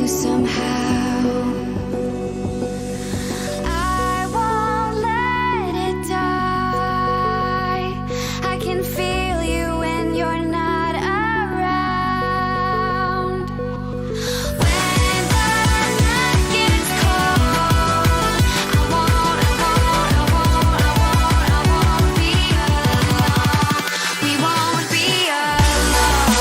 you somehow. I won't let it die. I can feel you when you're not around. When the night gets cold, I won't be alone. We won't be alone.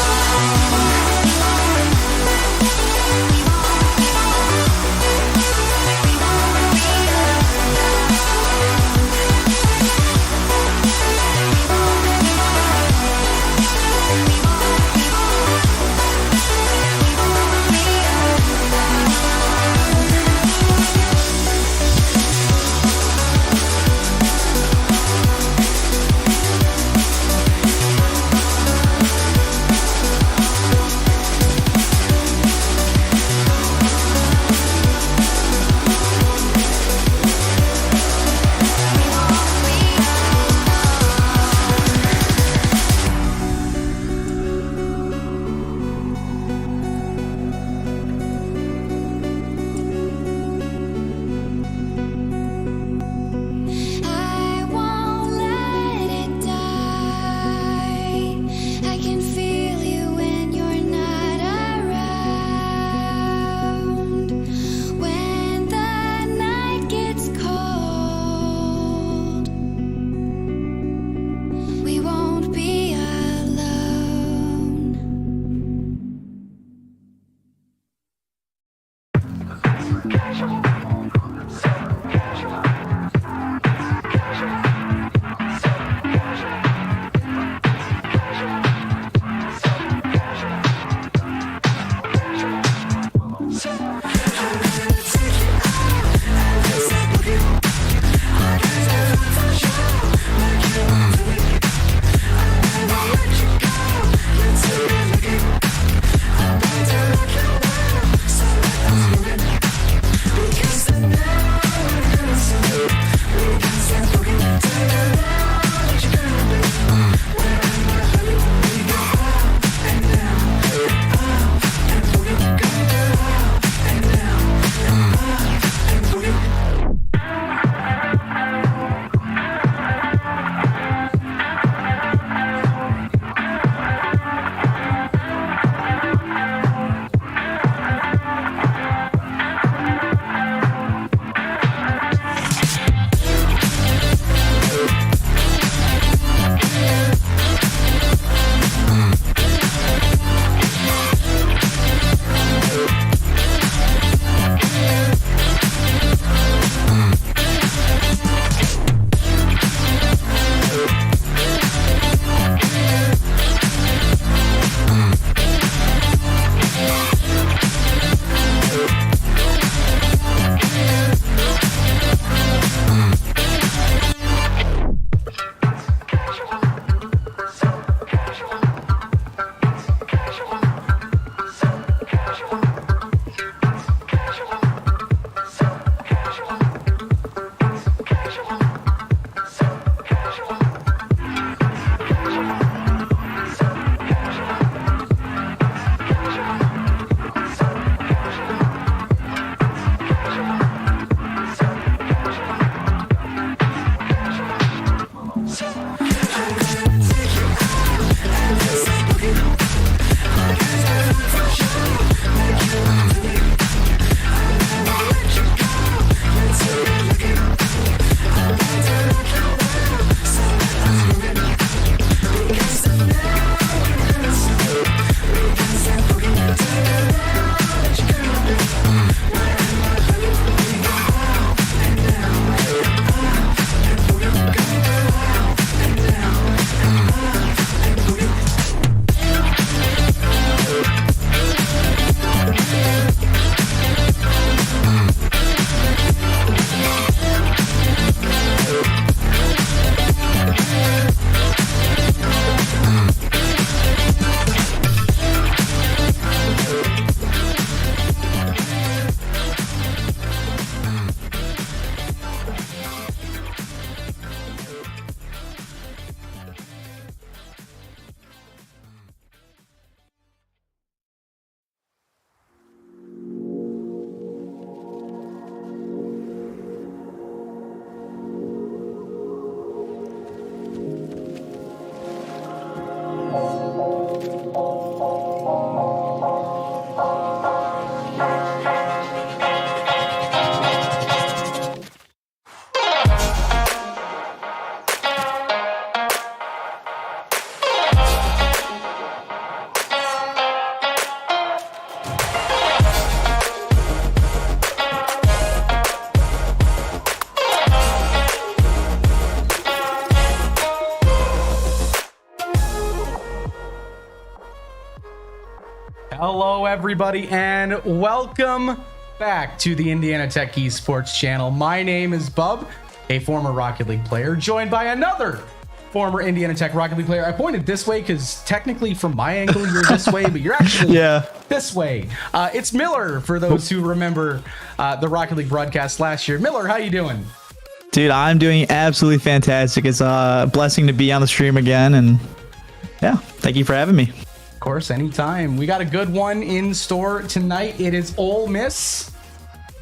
everybody, and welcome back to the Indiana Tech Esports channel. My name is Bub, a former Rocket League player, joined by another former Indiana Tech Rocket League player. I pointed this way because technically from my angle you're this way, but you're actually this way. It's Miller, for those who remember the Rocket League broadcast last year. Miller, how you doing? Dude, I'm doing absolutely fantastic. It's a blessing to be on the stream again, and yeah, thank you for having me. Of course, anytime. We got a good one in store tonight. It is Ole Miss,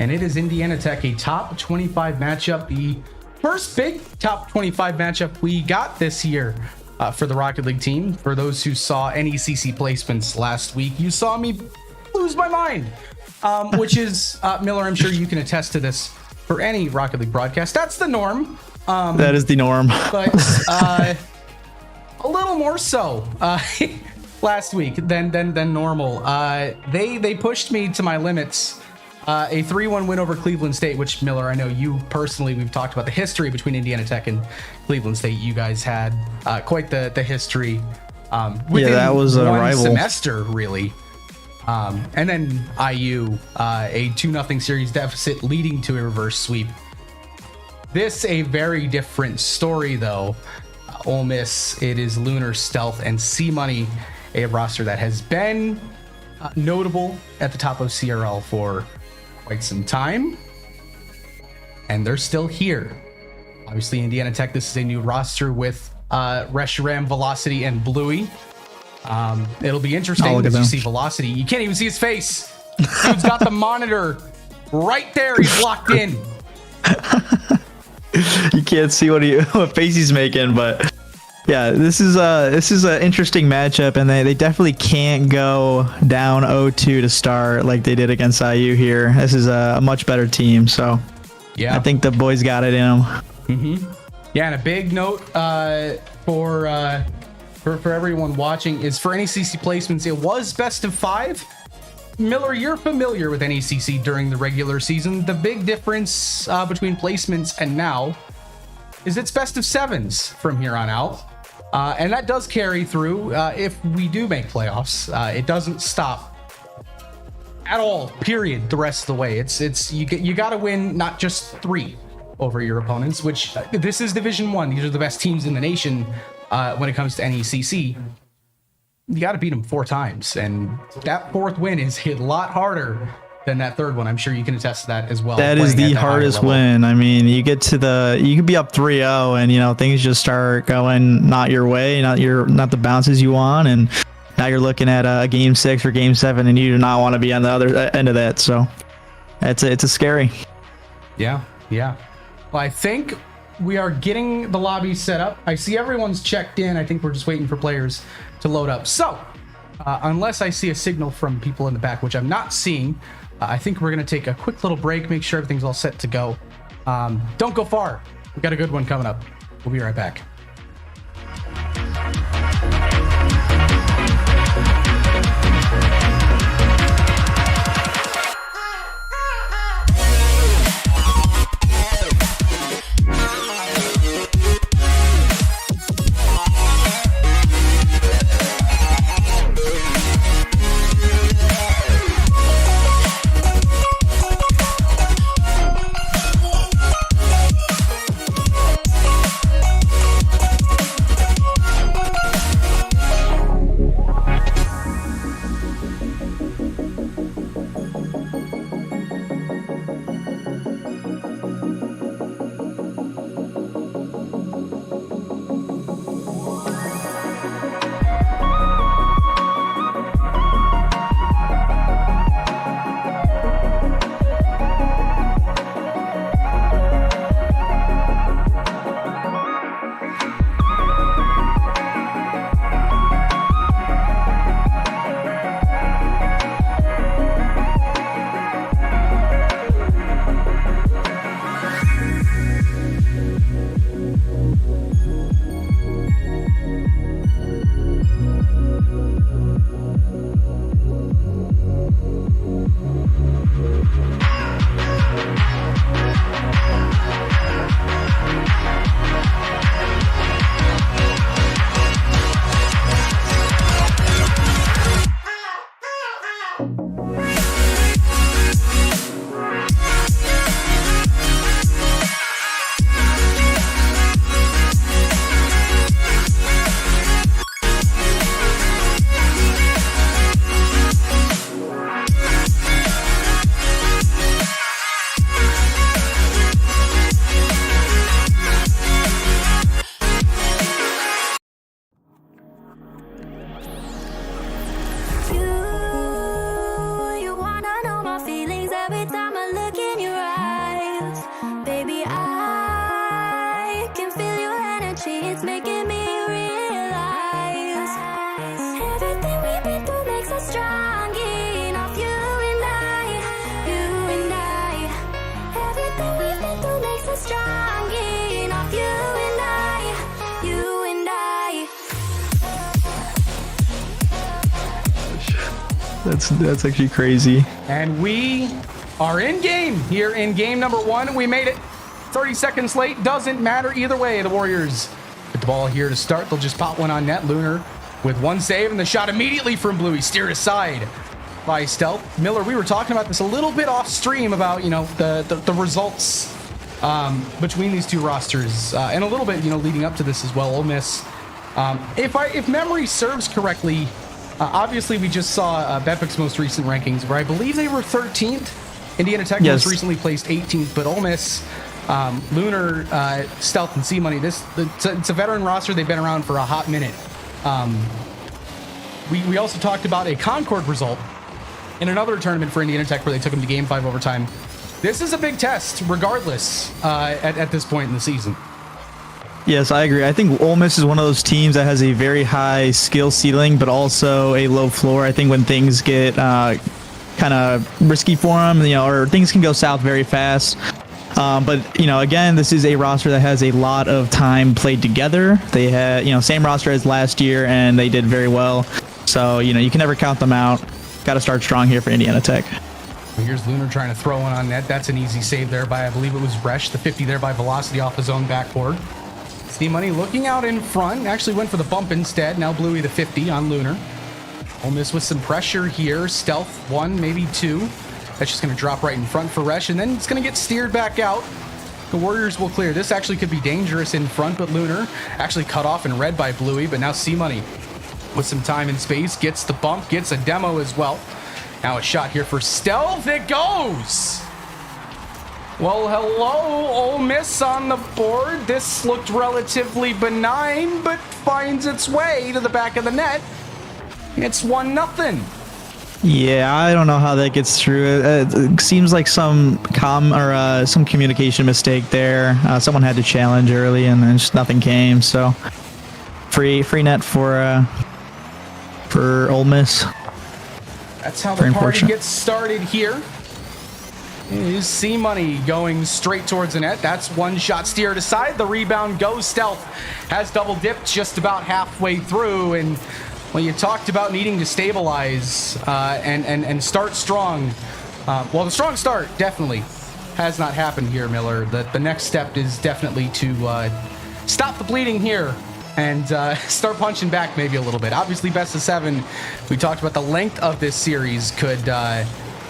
and it is Indiana Tech, a top 25 matchup. The first big top 25 matchup we got this year for the Rocket League team. For those who saw NECC placements last week, you saw me lose my mind, which is, Miller, I'm sure you can attest to this for any Rocket League broadcast. That's the norm. That is the norm. But a little more so last week than normal. They pushed me to my limits. A 3-1 win over Cleveland State, which, Miller, I know you personally, we've talked about the history between Indiana Tech and Cleveland State. You guys had quite the history. Within that was a one rival semester, really. And then IU, a 2-0 series deficit leading to a reverse sweep. This a very different story, though. Ole Miss, it is Lunar, Stealth, and C-Money, a roster that has been notable at the top of CRL for quite some time, and they're still here. Obviously, Indiana Tech, this is a new roster with Reshiram, Velocity, and Bluey. It'll be interesting as you see Velocity. You can't even see his face. Dude's got the monitor right there. He's locked in. You can't see what face he's making, but yeah, this is an interesting matchup, and they definitely can't go down 0-2 to start like they did against IU here. This is a much better team, so yeah, I think the boys got it in them. Yeah, and a big note for everyone watching is for NECC placements, it was best of 5. Miller, you're familiar with NECC during the regular season. The big difference between placements and now is it's best of 7s from here on out. And that does carry through if we do make playoffs. It doesn't stop at all, period, the rest of the way. It's you got to win not just 3 over your opponents, which this is Division 1. These are the best teams in the nation when it comes to NECC. You got to beat them 4 times, and that 4th win is hit a lot harder than that 3rd one. I'm sure you can attest to that as well. That is the hardest win. I mean, you could be up 3-0, and things just start going not your way, not the bounces you want, and now you're looking at a game 6 or game 7, and you do not want to be on the other end of that. So it's a scary. Yeah. Well, I think we are getting the lobby set up. I see everyone's checked in. I think we're just waiting for players to load up. So unless I see a signal from people in the back, which I'm not seeing, I think we're going to take a quick little break, make sure everything's all set to go. Don't go far. We got a good one coming up. We'll be right back. That's actually crazy. And we are in game here in game number 1. We made it 30 seconds late. Doesn't matter either way. The Warriors get the ball here to start. They'll just pop one on net. Lunar with one save and the shot immediately from Bluey. Steered aside by Stealth. Miller, we were talking about this a little bit off stream about, you know, the results between these two rosters and a little bit, you know, leading up to this as well. Ole Miss, if memory serves correctly, obviously we just saw Bedpick's most recent rankings where I believe they were 13th. Indiana Tech most recently placed 18th, but Ole Miss, Lunar, Stealth, and C-Money, it's a veteran roster. They've been around for a hot minute. We also talked about a Concord result in another tournament for Indiana Tech where they took them to Game 5 overtime. This is a big test, regardless, at this point in the season. Yes, I agree. I think Ole Miss is one of those teams that has a very high skill ceiling, but also a low floor. I think when things get kind of risky for them, you know, or things can go south very fast. But, you know, again, this is a roster that has a lot of time played together. They had, you know, same roster as last year, and they did very well. So, you know, you can never count them out. Got to start strong here for Indiana Tech. Here's Lunar trying to throw one on net. That's an easy save there by, I believe it was Resch. The 50 there by Velocity off his own backboard. C-Money looking out in front. Actually went for the bump instead. Now Bluey the 50 on Lunar. Ole Miss with some pressure here. Stealth 1, maybe 2. That's just going to drop right in front for Resch, and then it's going to get steered back out. The Warriors will clear. This actually could be dangerous in front, but Lunar actually cut off and read by Bluey, but now C-Money with some time and space gets the bump, gets a demo as well. Now a shot here for Stealth. It goes! Well, hello, Ole Miss on the board. This looked relatively benign, but finds its way to the back of the net. It's 1-0. Yeah, I don't know how that gets through. It seems like some communication mistake there. Someone had to challenge early, and then just nothing came. So free net for Ole Miss. That's how the party gets started here. Is C-Money going straight towards the net. That's one shot steered aside. The rebound goes. Stealth has double dipped just about halfway through, and well, you talked about needing to stabilize and start strong. Well, the strong start definitely has not happened here, Miller. The next step is definitely to stop the bleeding here and start punching back maybe a little bit. Obviously, best of 7. We talked about the length of this series could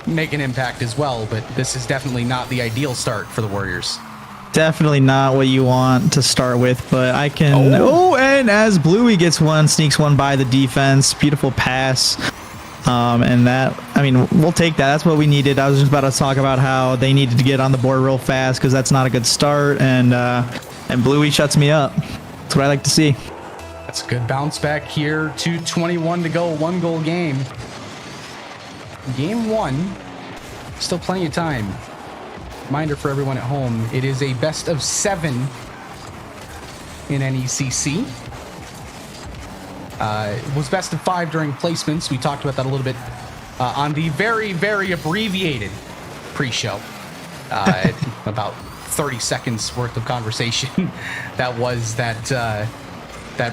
make an impact as well, but this is definitely not the ideal start for the Warriors. Definitely not what you want to start with, but I can... Oh, and as Bluey gets one, sneaks one by the defense. Beautiful pass. And that, I mean, we'll take that. That's what we needed. I was just about to talk about how they needed to get on the board real fast because that's not a good start, and Bluey shuts me up. That's what I like to see. That's a good bounce back here. 2:21 to go, 1-goal game. Game 1, still plenty of time. Reminder for everyone at home, it is a best of 7 in NECC. It was best of 5 during placements. We talked about that a little bit on the very, very abbreviated pre-show. About 30 seconds worth of conversation. That was that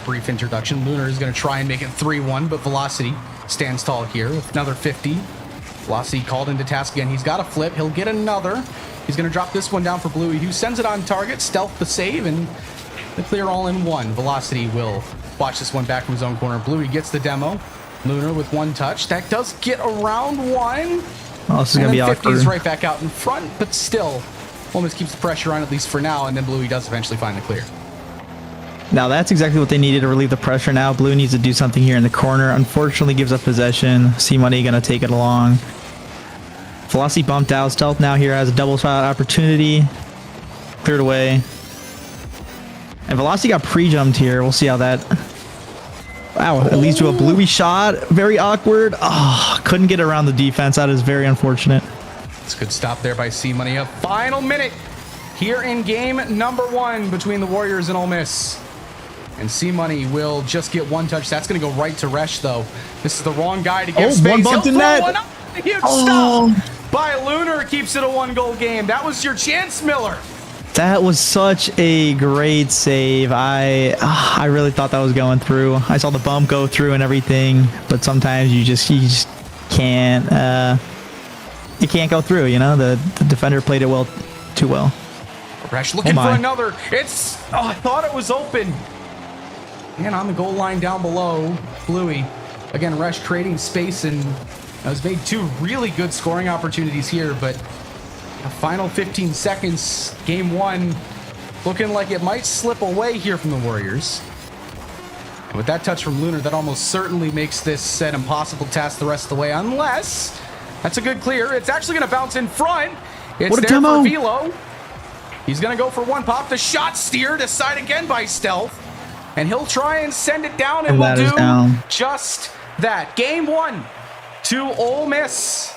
brief introduction. Lunar is going to try and make it 3-1, but Velocity stands tall here with another 50. Velocity called into task again. He's got a flip. He'll get another. He's going to drop this one down for Bluey, who sends it on target. Stealth the save, and the clear all in one. Velocity will watch this one back from his own corner. Bluey gets the demo. Lunar with one touch. That does get around one. Oh, this is going to be awkward. 50's right back out in front, but still, almost keeps the pressure on at least for now, and then Bluey does eventually find the clear. Now that's exactly what they needed to relieve the pressure. Now Blue needs to do something here in the corner. Unfortunately gives up possession. C-Money going to take it along. Velocity bumped out. Stealth now here has a double shot opportunity. Cleared away. And Velocity got pre-jumped here. We'll see how that... Wow, it leads to a Bluey shot. Very awkward. Oh, couldn't get around the defense. That is very unfortunate. It's a good stop there by C-Money. A final minute here in game number 1 between the Warriors and Ole Miss. And C-Money will just get one touch. That's going to go right to Resch, though. This is the wrong guy to give space. One bumped in net. One up. Huge stop by Lunar. Keeps it a 1-goal game. That was your chance, Miller. That was such a great save. I really thought that was going through. I saw the bump go through and everything, but sometimes you just can't go through. You know, the defender played it well, too well. Resh looking Oh for my. another. I thought it was open. And on the goal line down below, Bluey. Again, Resh creating space and has made two really good scoring opportunities here, but the final 15 seconds, game one, looking like it might slip away here from the Warriors. And with that touch from Lunar, that almost certainly makes this an impossible task the rest of the way, unless that's a good clear. It's actually going to bounce in front. It's What a there demo. for Velo. He's going to go for one pop. The shot steered aside again by Stealth. And he'll try and send it down, and And will that is do down. just that. Game one to Ole Miss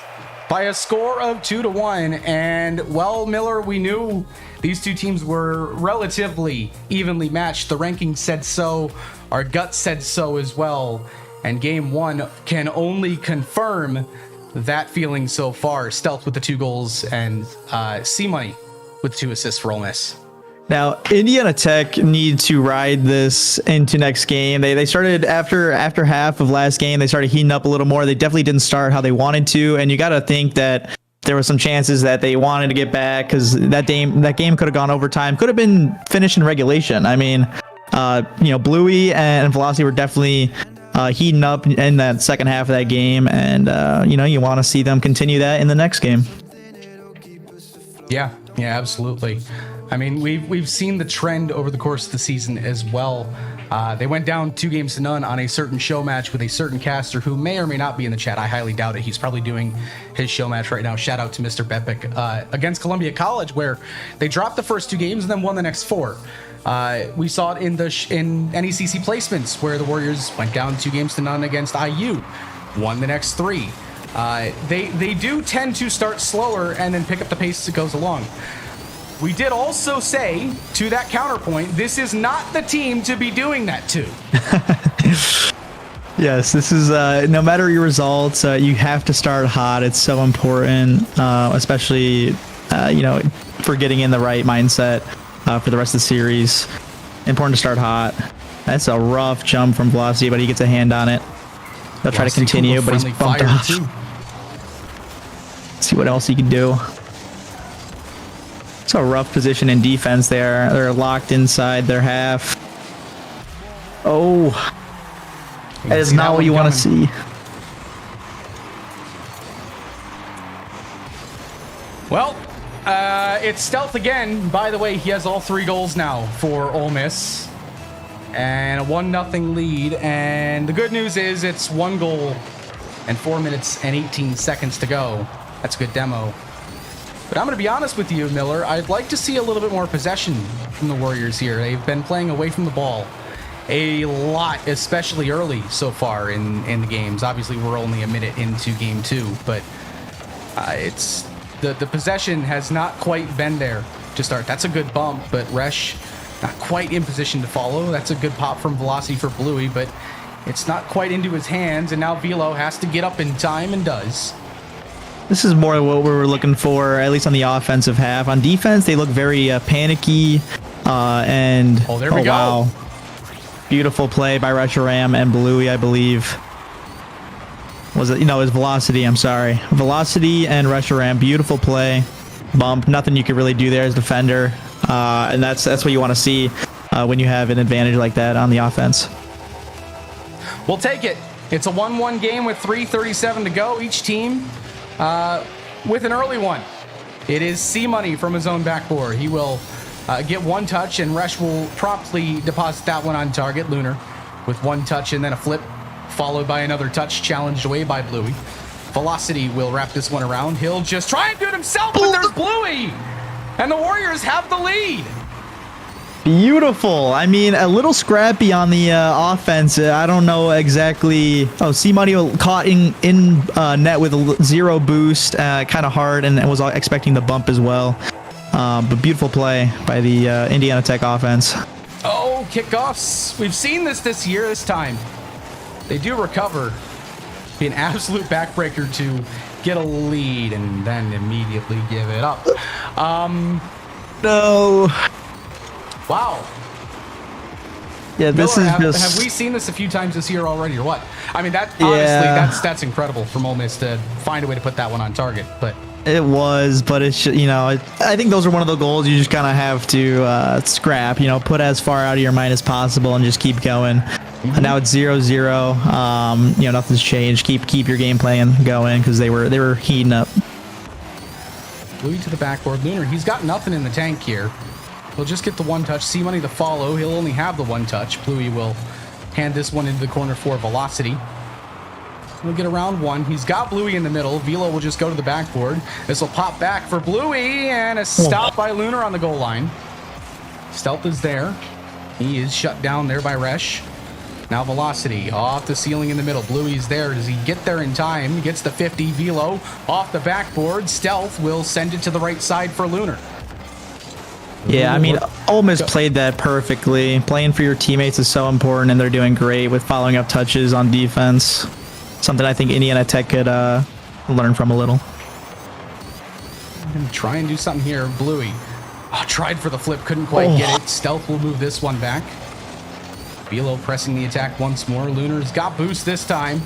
by a score of 2-1. And, well, Miller, we knew these two teams were relatively evenly matched. The rankings said so. Our gut said so as well. And game one can only confirm that feeling so far. Stealth with the 2 goals and C-Money with 2 assists for Ole Miss. Now, Indiana Tech need to ride this into next game. They started after half of last game. They started heating up a little more. They definitely didn't start how they wanted to, and you got to think that there were some chances that they wanted to get back because that game could have gone overtime. Could have been finished in regulation. I mean, Bluey and Velocity were definitely heating up in that second half of that game, and you want to see them continue that in the next game. Yeah, absolutely. I mean, we've seen the trend over the course of the season as well. They went down 2-0 on a certain show match with a certain caster who may or may not be in the chat. I highly doubt it. He's probably doing his show match right now. Shout out to Mr. Bepic against Columbia College, where they dropped the first 2 games and then won the next 4. We saw it in NECC placements, where the Warriors went down 2-0 against IU, won the next 3. They do tend to start slower and then pick up the pace as it goes along. We did also say, to that counterpoint, this is not the team to be doing that to. Yes, this is no matter your results, you have to start hot. It's so important, especially for getting in the right mindset for the rest of the series. Important to start hot. That's a rough jump from Velocity, but he gets a hand on it. They'll try to continue, but he's bumped off. See what else he can do. It's a rough position in defense there. They're locked inside their half. Oh, that is not what you want to see. Well, it's Stealth again. By the way, he has all 3 goals now for Ole Miss. And a 1-0 lead. And the good news is it's 1 goal and 4 minutes and 18 seconds to go. That's a good demo. But I'm going to be honest with you, Miller. I'd like to see a little bit more possession from the Warriors here. They've been playing away from the ball a lot, especially early so far in the games. Obviously, we're only a minute into game 2, but it's the possession has not quite been there to start. That's a good bump, but Resh not quite in position to follow. That's a good pop from Velocity for Bluey, but it's not quite into his hands, and now Velo has to get up in time and does. This is more what we were looking for, at least on the offensive half. On defense, they look very panicky. And there we go. Wow. Beautiful play by Reshiram and Bluey, I believe. Was it? No, it was Velocity. I'm sorry. Velocity and Reshiram. Beautiful play. Bump. Nothing you could really do there as defender. And that's what you want to see when you have an advantage like that on the offense. We'll take it. It's a 1-1 game with 3:37 to go. Each team with an early one. It is C-Money from his own backboard. He will get 1 touch, and Resh will promptly deposit that one on target. Lunar with 1 touch and then a flip, followed by another touch challenged away by Bluey. Velocity will wrap this one around. He'll just try and do it himself, but there's Bluey! And the Warriors have the lead! Beautiful. I mean, a little scrappy on the offense. I don't know exactly. Oh, C-Money caught in net with a 0 boost, kind of hard, and was expecting the bump as well. But beautiful play by the Indiana Tech offense. Oh, kickoffs. We've seen this year, this time. They do recover. Be an absolute backbreaker to get a lead and then immediately give it up. No. Wow. Yeah, this Miller, is have, just. have we seen this a few times this year already, or what? I mean, that honestly, that's incredible from Ole Miss to find a way to put that one on target. But It was, but it's, I think those are one of the goals you just kind of have to scrap. Put as far out of your mind as possible and just keep going. And now it's 0-0. Nothing's changed. Keep your game plan going because they were heating up. Bluey to the backboard. Lunar, he's got nothing in the tank here. He'll just get the one touch. C-Money to follow. He'll only have the one touch. Bluey will hand this one into the corner for Velocity. He'll get around one. He's got Bluey in the middle. Velo will just go to the backboard. This will pop back for Bluey, and a stop by Lunar on the goal line. Stealth is there. He is shut down there by Resh. Now Velocity off the ceiling in the middle. Bluey's there. Does he get there in time? He gets the 50. Velo off the backboard. Stealth will send it to the right side for Lunar. Yeah, I mean, Ole Miss played that perfectly. Playing for your teammates is so important, and they're doing great with following up touches on defense. Something I think Indiana Tech could learn from a little. I'm going to try and do something here. Bluey tried for the flip, couldn't quite get it. Stealth will move this one back. Velo pressing the attack once more. Lunar's got boost this time.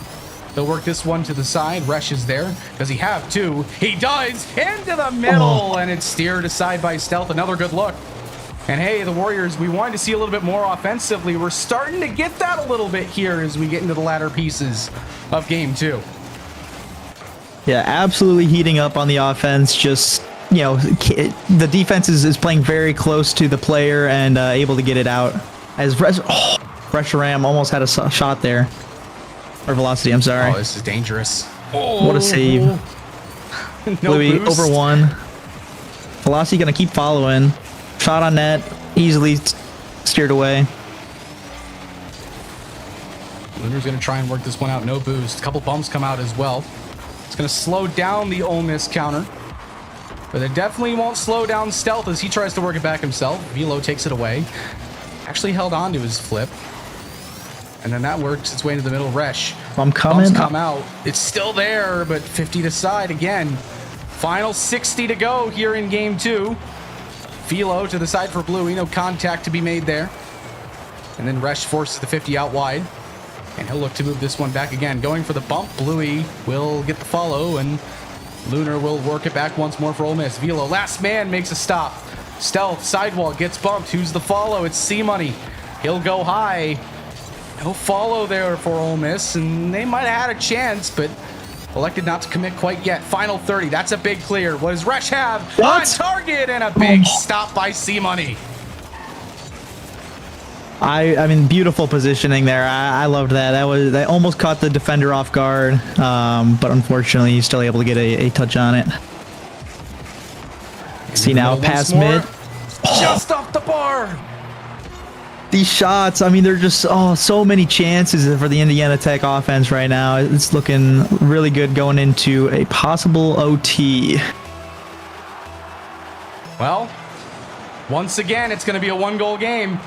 They'll work this one to the side. Resh is there. Does he have two? He does! Into the middle! And it's steered aside by Stealth. Another good look. And hey, the Warriors, we wanted to see a little bit more offensively. We're starting to get that a little bit here as we get into the latter pieces of game two. Yeah, absolutely heating up on the offense. Just, the defense is playing very close to the player and able to get it out. As Resharam almost had a shot there. Or Velocity, I'm sorry. Oh, this is dangerous. What a save. No Bluey boost. over one. Velocity going to keep following. Shot on net. Easily steered away. Lunar's going to try and work this one out. No boost. A couple bumps come out as well. It's going to slow down the Ole Miss counter. But it definitely won't slow down Stealth as he tries to work it back himself. Velo takes it away. Actually held on to his flip. And then that works its way into the middle. Resh. I'm coming. Bumps come out. It's still there, but 50 to side again. Final 60 to go here in game two. Velo to the side for Bluey. No contact to be made there. And then Resh forces the 50 out wide. And he'll look to move this one back again. Going for the bump. Bluey will get the follow, and Lunar will work it back once more for Ole Miss. Velo, last man, makes a stop. Stealth, sidewall, gets bumped. Who's the follow? It's C-Money. He'll go high. No follow there for Ole Miss, and they might have had a chance, but elected not to commit quite yet. Final 30. That's a big clear. What does Resh have? What? On target, and a big stop by C-Money. I mean, beautiful positioning there. I loved that. That almost caught the defender off guard, but unfortunately, he's still able to get a touch on it. See now, pass mid. Just off the bar. These shots, I mean, they're just so many chances for the Indiana Tech offense right now. It's looking really good going into a possible OT. Well, once again, it's going to be a one-goal game.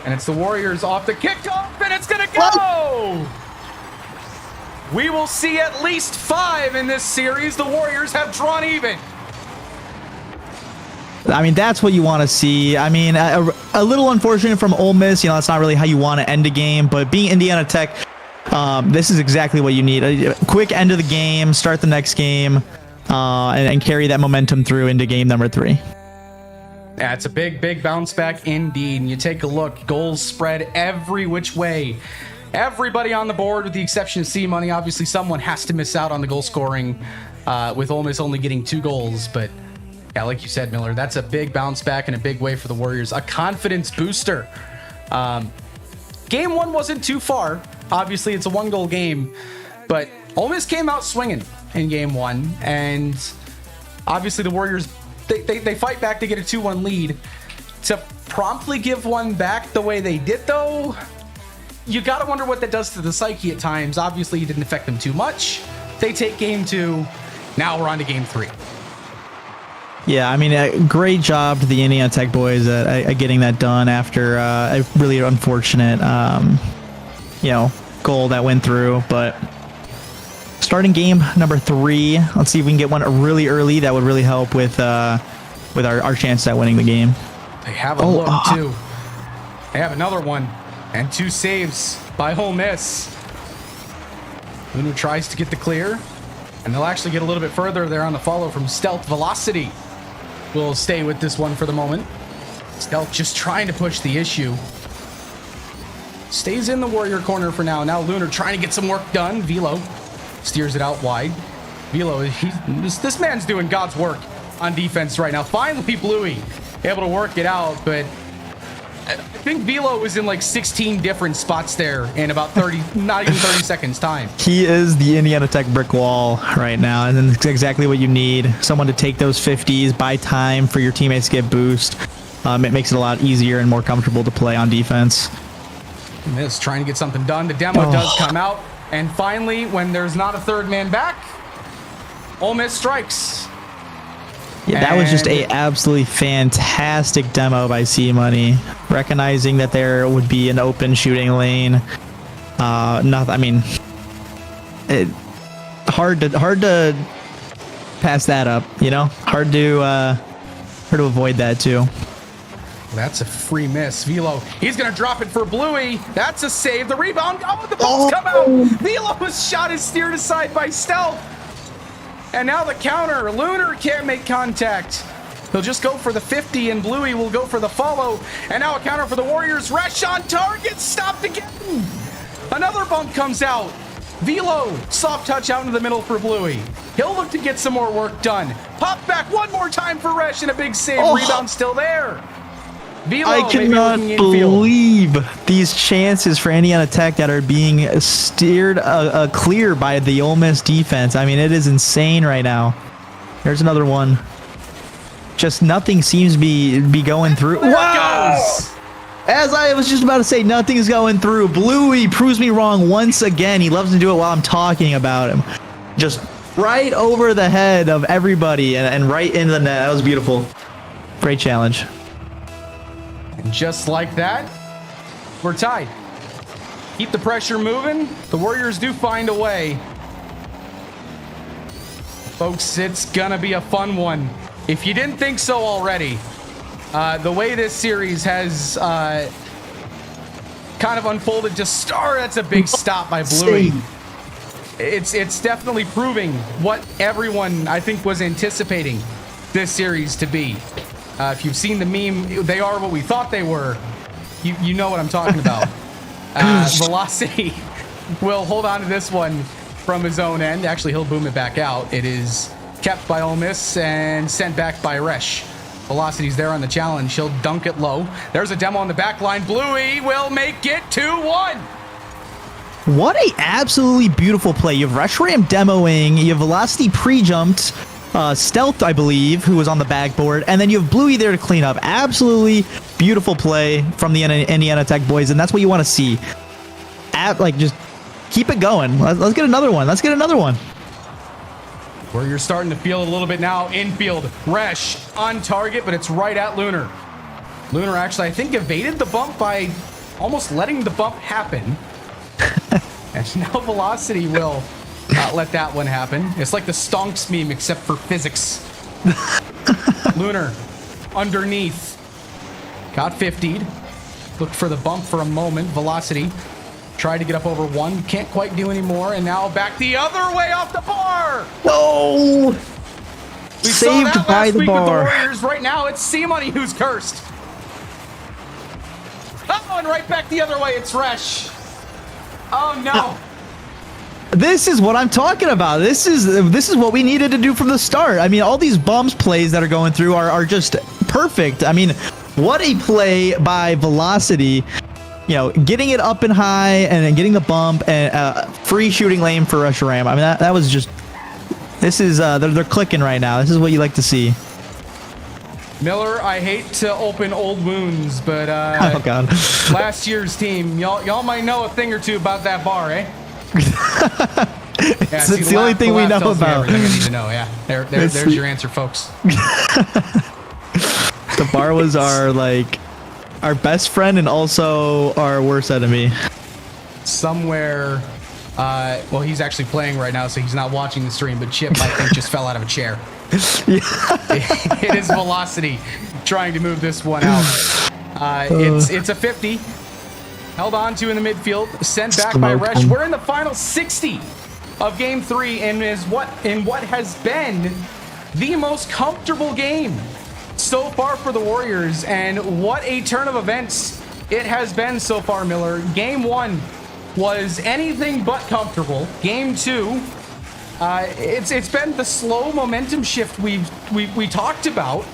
And it's the Warriors off the kickoff, and it's going to go! We will see at least 5 in this series. The Warriors have drawn even. I mean, that's what you want to see. I mean, a little unfortunate from Ole Miss. That's not really how you want to end a game. But being Indiana Tech, this is exactly what you need. A quick end of the game, start the next game, and carry that momentum through into game number 3. Yeah, it's a big bounce back indeed. And you take a look, goals spread every which way. Everybody on the board with the exception of C-Money. Obviously, someone has to miss out on the goal scoring with Ole Miss only getting 2 goals. But yeah, like you said, Miller, that's a big bounce back in a big way for the Warriors. A confidence booster. Game 1 wasn't too far. Obviously, it's a 1-goal game. But Ole Miss came out swinging in game 1. And obviously, the Warriors, they fight back to get a 2-1 lead. To promptly give one back the way they did, though, you got to wonder what that does to the psyche at times. Obviously, it didn't affect them too much. They take game 2. Now we're on to game 3. Yeah, I mean, a great job to the Indiana Tech boys at getting that done after a really unfortunate, goal that went through. But starting game number 3, let's see if we can get one really early. That would really help with our chance at winning the game. They have a look, too. They have another one. And 2 saves by Ole Miss. Lunar tries to get the clear, and they'll actually get a little bit further there on the follow from Stealth. Velocity will stay with this one for the moment. Stealth just trying to push the issue. Stays in the Warrior corner for now. Now Lunar trying to get some work done. Velo steers it out wide. Velo, this man's doing God's work on defense right now. Finally, Bluey able to work it out, but I think Velo was in like 16 different spots there in about 30, not even 30 seconds time. He is the Indiana Tech brick wall right now, and it's exactly what you need. Someone to take those 50s, buy time for your teammates to get boost. It makes it a lot easier and more comfortable to play on defense. Miss trying to get something done. The demo does come out, and finally, when there's not a third man back, Ole Miss strikes. Yeah, that was just a absolutely fantastic demo by C-Money, recognizing that there would be an open shooting lane. I mean, hard to pass that up, you know? Hard to avoid that too. That's a free miss. Velo, he's going to drop it for Bluey. That's a save. The rebound. Oh, the ball's come out. Velo's shot is steered aside by Stealth. And now the counter. Lunar can't make contact. He'll just go for the 50, and Bluey will go for the follow. And now a counter for the Warriors. Resh on target. Stopped again. Another bump comes out. Velo, soft touch out into the middle for Bluey. He'll look to get some more work done. Pop back one more time for Resh, and a big save. Rebound still there. Velo, I cannot believe these chances for Indiana Tech that are being steered clear by the Ole Miss defense. I mean, it is insane right now. There's another one. Just nothing seems to be going through. Wow! As I was just about to say, nothing's going through. Bluey proves me wrong once again. He loves to do it while I'm talking about him. Just right over the head of everybody and right into the net. That was beautiful. Great challenge. And just like that, we're tied. Keep the pressure moving. The Warriors do find a way. Folks, it's gonna be a fun one. If you didn't think so already, the way this series has kind of unfolded to start, that's a big stop by Bluey. It's definitely proving what everyone, I think, was anticipating this series to be. If you've seen the meme, they are what we thought they were. You know what I'm talking about. Velocity will hold on to this one from his own end. Actually, he'll boom it back out. It is kept by Ole Miss and sent back by Resh. Velocity's there on the challenge. He'll dunk it low. There's a demo on the back line. Bluey will make it 2-1. What a absolutely beautiful play. You have Resh Ram demoing. You have Velocity pre-jumped. Stealth, I believe, who was on the backboard, and then you have Bluey there to clean up. Absolutely beautiful play from the Indiana Tech boys, and that's what you want to see. Just keep it going. Let's get another one. Where you're starting to feel a little bit now. Infield, Resh on target, but it's right at Lunar. Lunar actually, I think, evaded the bump by almost letting the bump happen. And now Velocity will not let that one happen. It's like the Stonks meme, except for physics. Lunar, underneath. Got 50'd. Looked for the bump for a moment. Velocity tried to get up over one. Can't quite do anymore. And now back the other way off the bar. No! We Saved saw that by last the week bar. with the Warriors. Right now, it's C-Money who's cursed. Oh, and right back the other way. It's Resh. Oh, no. This is what I'm talking about. This is what we needed to do from the start. I mean, all these bumps plays that are going through are just perfect. I mean, what a play by Velocity. You know, getting it up and high and then getting the bump and free shooting lane for Rush Ram. I mean, that was just. This is they're clicking right now. This is what you like to see. Miller, I hate to open old wounds, but oh god, last year's team, y'all might know a thing or two about that bar, eh? It's the only thing we know about. Everything I need to know. Yeah, there's your answer, folks. The bar was our best friend and also our worst enemy. Somewhere, well, he's actually playing right now, so he's not watching the stream. But Chip, I think, just fell out of a chair. It is Velocity trying to move this one out. It's a 50. held on to in the midfield, sent back by Smoked Resh. him. We're in the final 60 of game 3 and what has been the most comfortable game so far for the Warriors, and what a turn of events it has been so far, Miller. Game 1 was anything but comfortable. Game 2, it's been the slow momentum shift we talked about,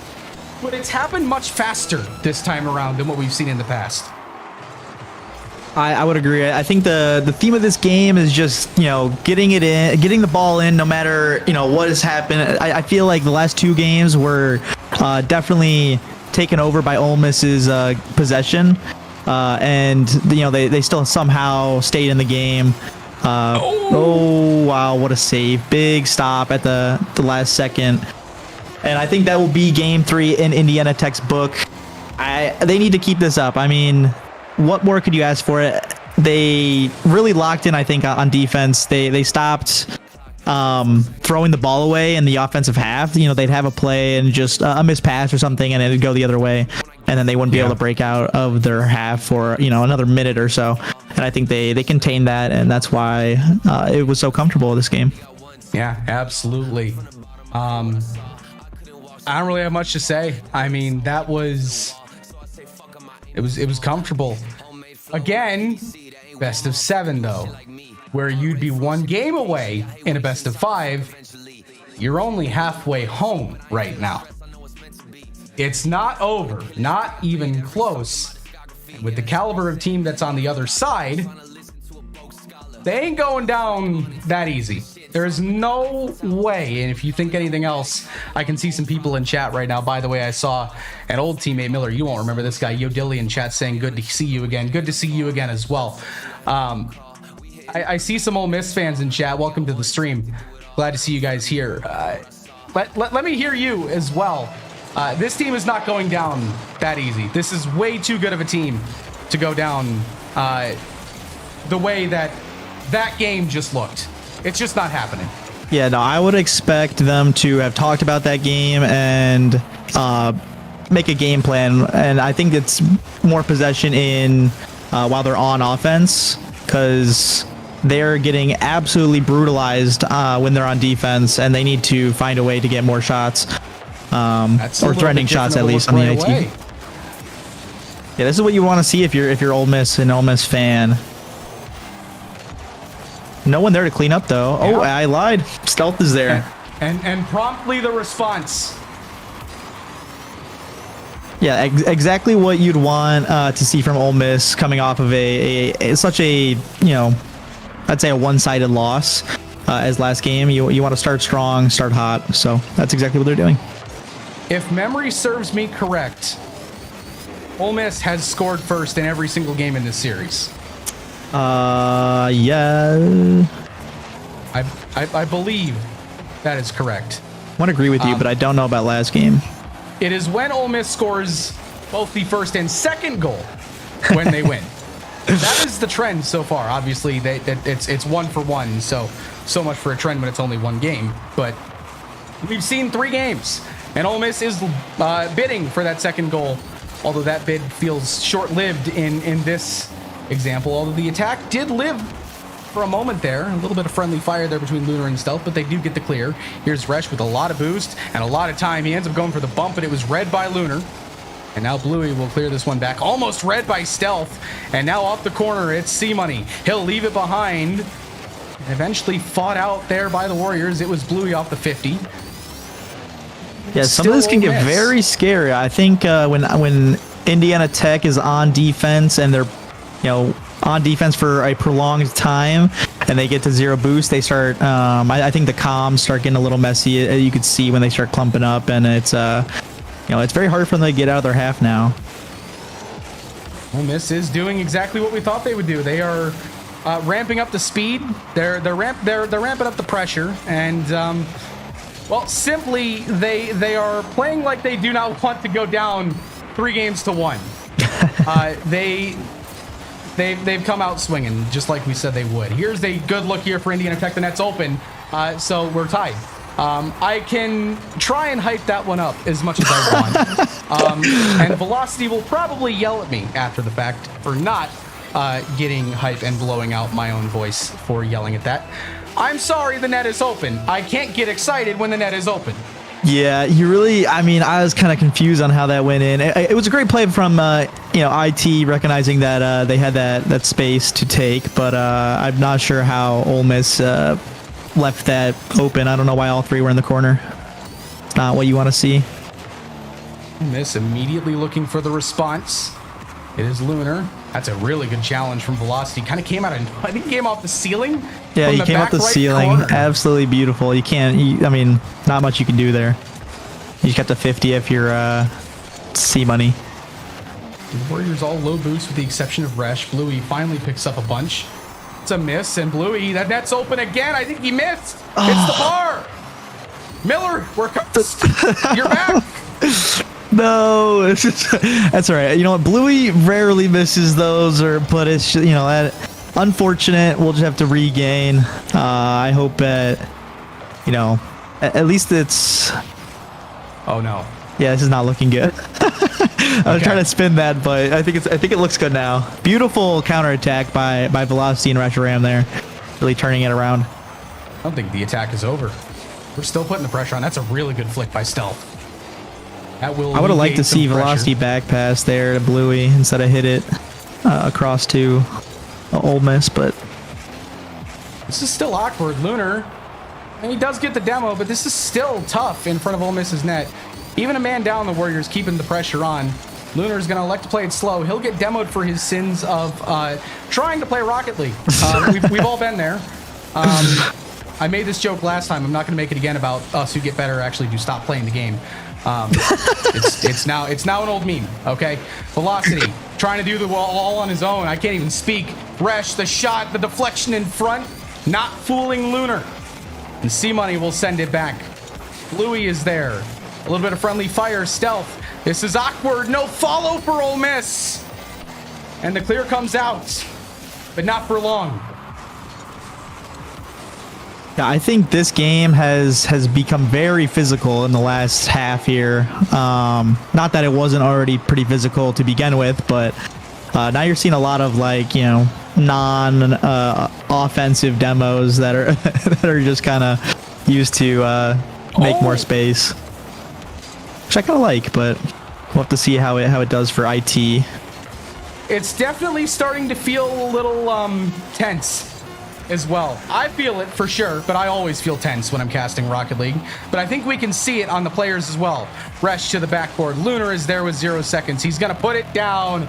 but it's happened much faster this time around than what we've seen in the past. I would agree. I think the theme of this game is just, getting it in, getting the ball in, no matter, what has happened. I feel like the last 2 games were definitely taken over by Ole Miss's possession. And, they still somehow stayed in the game. Oh, wow. What a save. Big stop at the last second. And I think that will be game 3 in Indiana Tech's book. They need to keep this up. I mean, what more could you ask for it? They really locked in, I think, on defense. They stopped throwing the ball away in the offensive half. They'd have a play and just a missed pass or something, and it'd go the other way, and then they wouldn't be able to break out of their half for another minute or so. And I think they contained that, and that's why it was so comfortable this game. Yeah, absolutely. I don't really have much to say. I mean, that was it was comfortable. Again, best of 7 though, where you'd be 1 game away in a best of 5. You're only halfway home right now. It's not over, not even close. With the caliber of team that's on the other side, they ain't going down that easy. There is no way, and if you think anything else, I can see some people in chat right now. By the way, I saw an old teammate, Miller, you won't remember this guy, Yodilli, in chat saying, good to see you again. Good to see you again as well. I see some Ole Miss fans in chat. Welcome to the stream. Glad to see you guys here. Let me hear you as well. This team is not going down that easy. This is way too good of a team to go down the way that game just looked. It's just not happening. Yeah, no, I would expect them to have talked about that game and make a game plan. And I think it's more possession in while they're on offense, because they're getting absolutely brutalized when they're on defense, and they need to find a way to get more shots, or threatening shots at least on the IT. Yeah, this is what you want to see if you're Ole Miss, an Ole Miss fan. No one there to clean up though. Yeah. Oh, I lied. Stealth is there. And promptly the response. Yeah, exactly what you'd want to see from Ole Miss coming off of such a, I'd say a one-sided loss as last game. You want to start strong, start hot. So that's exactly what they're doing. If memory serves me correct, Ole Miss has scored first in every single game in this series. Yeah. I believe that is correct. I want to agree with you, but I don't know about last game. It is when Ole Miss scores both the first and second goal when they win. That is the trend so far. Obviously, it's 1 for 1, so much for a trend when it's only 1 game. But we've seen 3 games, and Ole Miss is bidding for that second goal, although that bid feels short-lived in this example. Although the attack did live for a moment there, a little bit of friendly fire there between Lunar and Stealth, but they do get the clear. Here's Resh with a lot of boost and a lot of time. He ends up going for the bump, but it was read by Lunar. And now Bluey will clear this one back. Almost read by Stealth. And now off the corner, it's C-Money. He'll leave it behind. Eventually fought out there by the Warriors. It was Bluey off the 50. Yeah, some of this can get very scary. I think when Indiana Tech is on defense and they're, on defense for a prolonged time and they get to 0 boost, they start, I think the comms start getting a little messy. You could see when they start clumping up, and it's, it's very hard for them to get out of their half now. Ole Miss is doing exactly what we thought they would do. They are ramping up the speed. They're ramping up the pressure, and well, simply they are playing like they do not want to go down 3-1. They've come out swinging just like we said they would. Here's a good look here for Indiana Tech. The net's open, so we're tied. I can try and hype that one up as much as I want. And Velocity will probably yell at me after the fact for not getting hype and blowing out my own voice for yelling at that. I'm sorry the net is open. I can't get excited when the net is open. Yeah, you really, I mean, I was kind of confused on how that went in. It was a great play from, IT recognizing that they had that space to take, but I'm not sure how Ole Miss left that open. I don't know why all three were in the corner. It's not what you want to see. Miss immediately looking for the response. It is Lunar. That's a really good challenge from Velocity. Kind of came out of, I think he came off the ceiling. Yeah, he came off the ceiling. Corner. Absolutely beautiful. You can't, I mean, not much you can do there. You just got the 50 if you're C-Money. The Warriors all low boost with the exception of Resh. Bluey finally picks up a bunch. It's a miss, and Bluey, that net's open again. I think he missed. It's the bar. Miller, you're back. No, it's just, that's all right. You know what? Bluey rarely misses those, but it's, that unfortunate. We'll just have to regain. I hope that, at least it's. Oh no. Yeah, this is not looking good. I was trying to spin that, but I think it looks good now. Beautiful counterattack by Velocity and Reshiram there, really turning it around. I don't think the attack is over. We're still putting the pressure on. That's a really good flick by Stealth. That will. I would have liked to see Velocity back pass there to Bluey instead of hit it across to Ole Miss, but this is still awkward. Lunar, and he does get the demo, but this is still tough in front of Ole Miss's net. Even a man down, the Warriors keeping the pressure on. Lunar's going to elect to play it slow. He'll get demoed for his sins of trying to play Rocket League. We've all been there. I made this joke last time. I'm not going to make it again about us who get better actually do stop playing the game. It's now an old meme. Okay, Velocity trying to do the all on his own. I can't even speak. Resh, the shot, the deflection in front, not fooling Lunar. And C-Money will send it back. Bluey is there. A little bit of friendly fire. Stealth. This is awkward. No follow for Ole Miss. And the clear comes out, but not for long. Yeah, I think this game has become very physical in the last half here. Not that it wasn't already pretty physical to begin with, but now you're seeing a lot of non-offensive demos that are that are just kind of used to make more space, which I kind of like, but we'll have to see how it does for IT. It's definitely starting to feel a little tense as well. I feel it for sure, but I always feel tense when I'm casting Rocket League. But I think we can see it on the players as well. Resh to the backboard. Lunar is there with 0 seconds. He's going to put it down.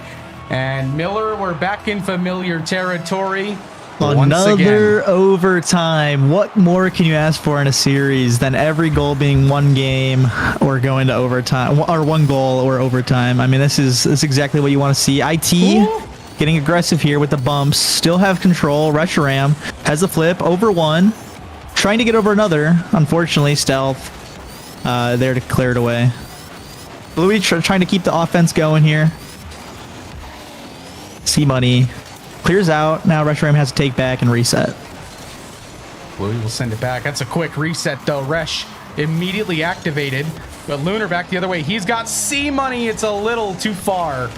And Miller, we're back in familiar territory. Another overtime. What more can you ask for in a series than every goal being one game or going to overtime, or one goal or overtime? I mean, this is exactly what you want to see. IT getting aggressive here with the bumps. Still have control. Reshiram has the flip over one. Trying to get over another. Unfortunately, Stealth there to clear it away. Bluey trying to keep the offense going here. C-Money clears out. Now Reshiram has to take back and reset. Bluey will send it back. That's a quick reset, though. Resh immediately activated. But Lunar back the other way. He's got C-Money. It's a little too far.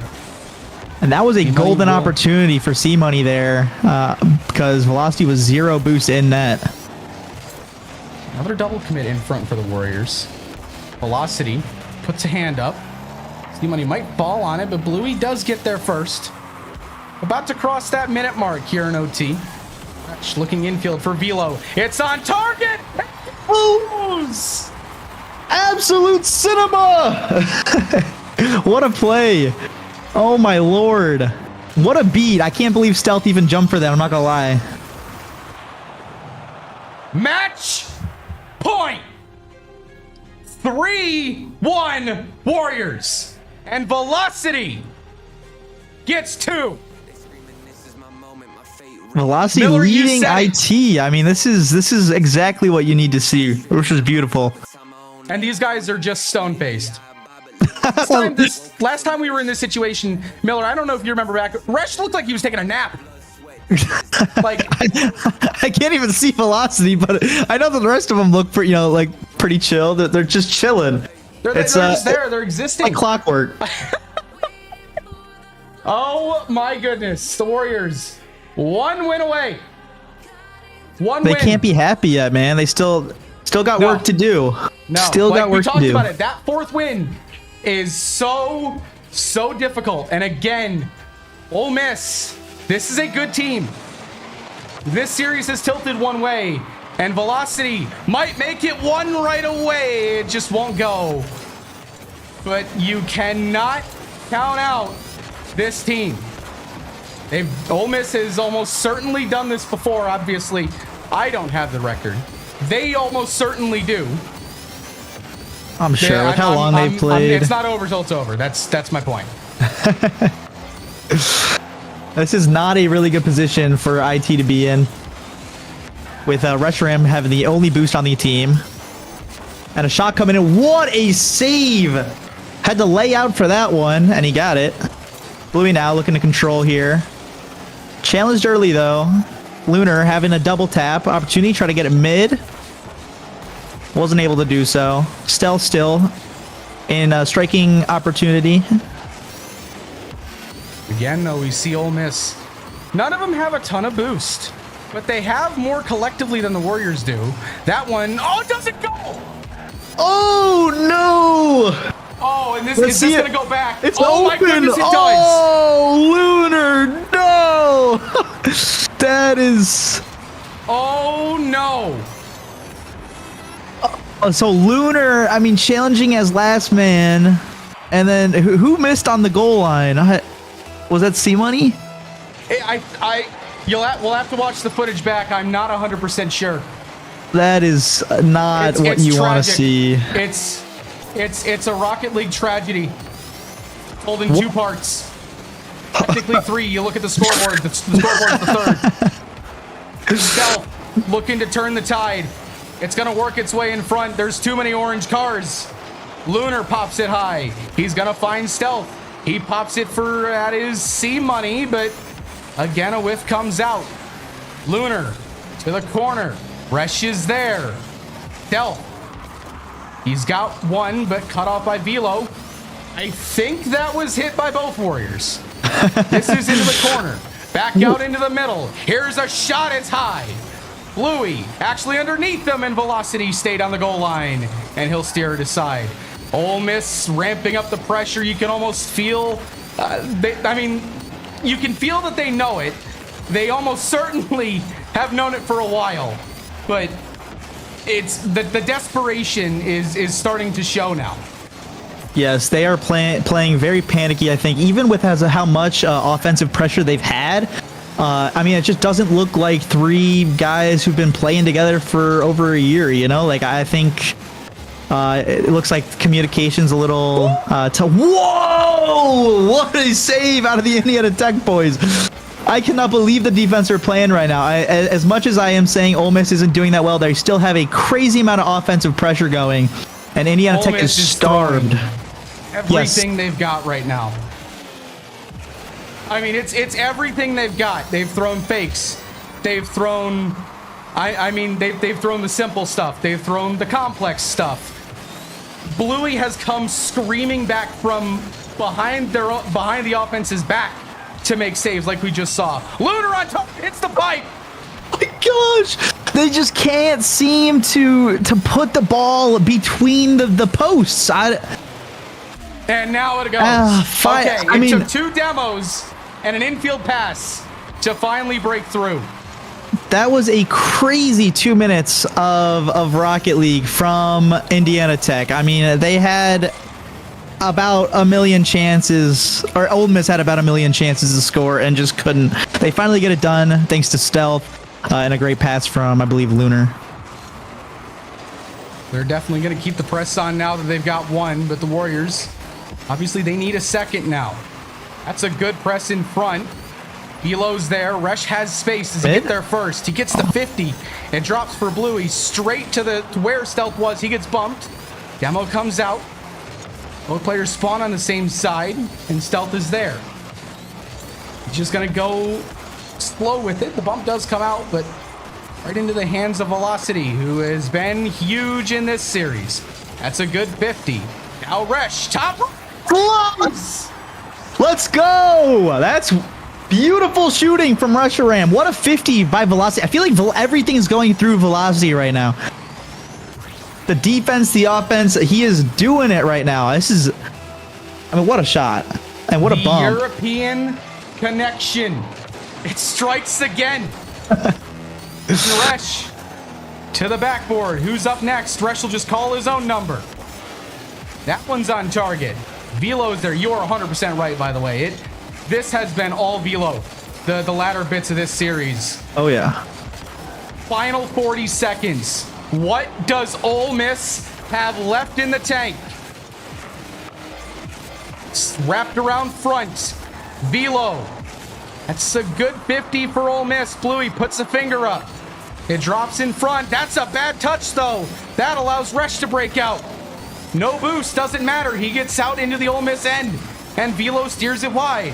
And that was a golden opportunity for C-Money there because Velocity was 0 boost in net. Another double commit in front for the Warriors. Velocity puts a hand up. C-Money might fall on it, but Bluey does get there first. About to cross that minute mark here in OT. Looking infield for Velo. It's on target. Blues! Absolute cinema! What a play. Oh my lord. What a beat. I can't believe Stealth even jumped for that. I'm not gonna lie. Match point. 3-1 Warriors. And Velocity gets 2. Velocity Miller, leading IT. I mean, this is exactly what you need to see, which is beautiful. And these guys are just stone-faced. Last time we were in this situation, Miller, I don't know if you remember back, Resh looked like he was taking a nap. Like I can't even see Velocity, but I know that the rest of them look pretty, pretty chill. They're just chilling. They're just there. They're existing. Like clockwork. Oh my goodness. The Warriors, one win away. One They win. can't be happy yet, man. They still got No. work to do. No, Still like got we work to talked do. about it. That fourth win is so difficult. And again, Ole Miss, this is a good team. This series has tilted one way, and Velocity might make it one right away. It just won't go. But you cannot count out this team. Ole Miss has almost certainly done this before. Obviously, I don't have the record. They almost certainly do. I'm sure with how long they've played. It's not over till it's over. That's my point. This is not a really good position for IT to be in. With Reshiram having the only boost on the team. And a shot coming in. What a save! Had to lay out for that one, and he got it. Bluey now looking to control here. Challenged early, though. Lunar having a double tap opportunity. Try to get it mid. Wasn't able to do so. Stealth still in a striking opportunity. Again, though, we see Ole Miss. None of them have a ton of boost, but they have more collectively than the Warriors do. That one, oh, it doesn't go! Oh, no! Oh, and this Let's is see this it. going to go back? It's oh, open! my goodness, it does! Oh, Lunar, no! That is... Oh, no! So Lunar, I mean, challenging as last man, and then who missed on the goal line? Was that C-Money? We'll have to watch the footage back. I'm not 100% sure. That is not what It's you want to tragic. see. It's a Rocket League tragedy. Told in two parts. Technically three. You look at the scoreboard. The scoreboard's the third. Stealth looking to turn the tide. It's going to work its way in front. There's too many orange cars. Lunar pops it high. He's going to find Stealth. He pops it for that is C-Money, but again, a whiff comes out. Lunar to the corner. Resh is there. Stealth. He's got one, but cut off by Velo. I think that was hit by both Warriors. This is into the corner. Back out into the middle. Here's a shot. It's high. Bluey actually underneath them, and Velocity stayed on the goal line, and he'll steer it aside. Ole Miss ramping up the pressure. You can almost feel, you can feel that they know it. They almost certainly have known it for a while, but it's the desperation is starting to show now. Yes, they are playing very panicky, I think, even with how much offensive pressure they've had. I mean, it just doesn't look like three guys who've been playing together for over a year, you know? Like, I think it looks like communication's a little... Whoa! What a save out of the Indiana Tech boys. I cannot believe the defense are playing right now. As much as I am saying Ole Miss isn't doing that well, they still have a crazy amount of offensive pressure going, and Indiana Tech is starved. Everything they've got right now. I mean, it's everything they've got. They've thrown fakes. They've thrown... they've thrown the simple stuff. They've thrown the complex stuff. Bluey has come screaming back from behind the offense's back to make saves like we just saw. Lunar on top. It's the pipe. Oh my gosh. They just can't seem to put the ball between the posts. And now it goes. Okay, it took two demos and an infield pass to finally break through. That was a crazy 2 minutes of Rocket League from Indiana Tech. I mean, they had about a million chances, or Ole Miss had about a million chances to score and just couldn't. They finally get it done thanks to Stealth and a great pass from, I believe, Lunar. They're definitely going to keep the press on now that they've got one, but the Warriors, obviously they need a second now. That's a good press in front. Belo's there. Resh has space as he gets there first. He gets the 50 and drops for Bluey straight to where Stealth was. He gets bumped. Demo comes out. Both players spawn on the same side, and Stealth is there. He's just going to go slow with it. The bump does come out, but right into the hands of Velocity, who has been huge in this series. That's a good 50. Now Resh, top close. Let's go. That's beautiful shooting from Reshiram. What a 50 by Velocity. I feel like everything is going through Velocity right now. The defense, the offense, he is doing it right now. This is, I mean, what a shot. And what a bump. European connection. It strikes again. Resh to the backboard. Who's up next? Resh will just call his own number. That one's on target. Velo's there. You are 100% right, by the way. This has been all Velo, the latter bits of this series. Oh, yeah. Final 40 seconds. What does Ole Miss have left in the tank? Wrapped around front. Velo. That's a good 50 for Ole Miss. Bluey puts a finger up. It drops in front. That's a bad touch, though. That allows Resh to break out. No boost. Doesn't matter. He gets out into the Ole Miss end. And Velo steers it wide.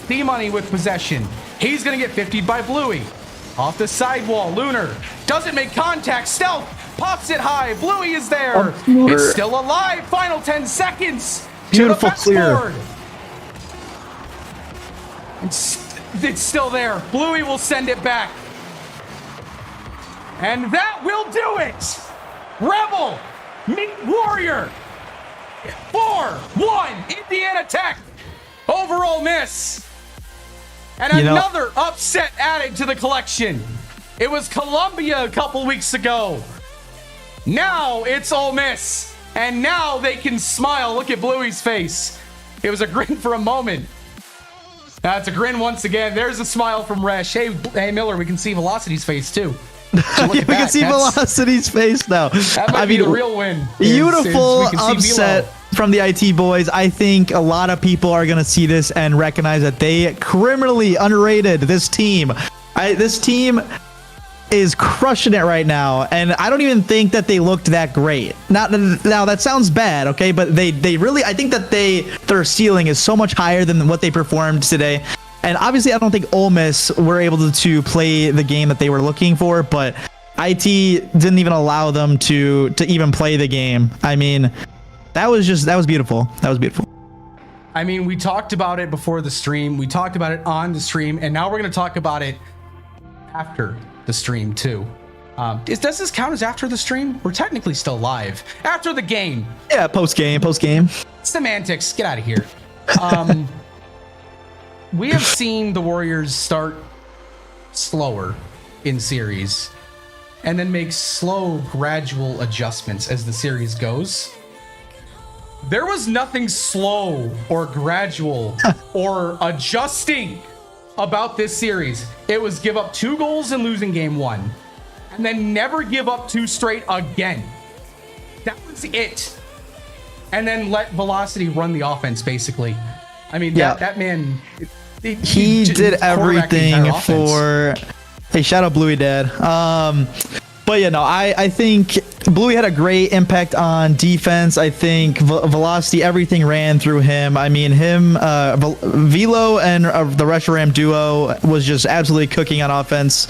T-Money with possession. He's going to get 50'd by Bluey. Off the sidewall, Lunar doesn't make contact. Stealth pops it high. Bluey is there. It's still alive. Final 10 seconds. Beautiful clear. It's still there. Bluey will send it back. And that will do it. Rebel meet Warrior. 4-1 Indiana Tech over Ole Miss. And another upset added to the collection. It was Columbia a couple weeks ago. Now it's Ole Miss. And now they can smile. Look at Bluey's face. It was a grin for a moment. That's a grin once again. There's a smile from Resh. Hey, Miller, we can see Velocity's face too. We can see Velocity's face now. That might be the real win. Beautiful upset from the IT boys. I think a lot of people are going to see this and recognize that they criminally underrated this team. This team is crushing it right now, and I don't even think that they looked that great. Now that sounds bad, okay, but they really, I think that their ceiling is so much higher than what they performed today. And obviously, I don't think Ole Miss were able to play the game that they were looking for, but IT didn't even allow them to even play the game. I mean, that was beautiful. That was beautiful. I mean, we talked about it before the stream. We talked about it on the stream, and now we're going to talk about it after the stream too. Does this count as after the stream? We're technically still live after the game. Yeah, post game. Semantics, get out of here. We have seen the Warriors start slower in series and then make slow, gradual adjustments as the series goes. There was nothing slow or gradual or adjusting about this series. It was give up 2 goals and losing game 1 and then never give up 2 straight again. That was it. And then let Velocity run the offense, basically. I mean, that man, he did everything for. Hey, shout out Bluey Dad. But I think Bluey had a great impact on defense. I think Velocity, everything ran through him. I mean, Velo and the Reshiram duo was just absolutely cooking on offense.